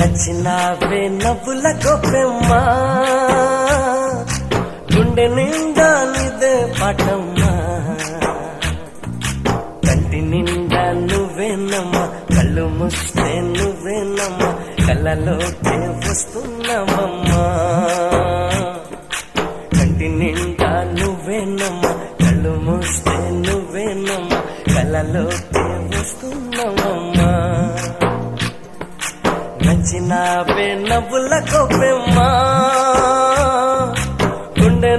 నచ్చినావే నవ్వుల గొప్పెమ్మా, గుండె నిండా నిదే పాటమ్మా. కంటి నిండా నువ్వేనమ్మా, కళ్ళు మూస్తే నువ్వేనమ్మా, కళ్ళలోకే వస్తున్నావమ్మా. కంటి నిండా నువ్వేనమ్మా, కళ్ళు మూస్తే నువ్వేనమ్మా, కళ్ళలోకే వస్తున్నావమ్మా. నచ్చినావే నవ్వుల గొప్పెమ్మా, గుండె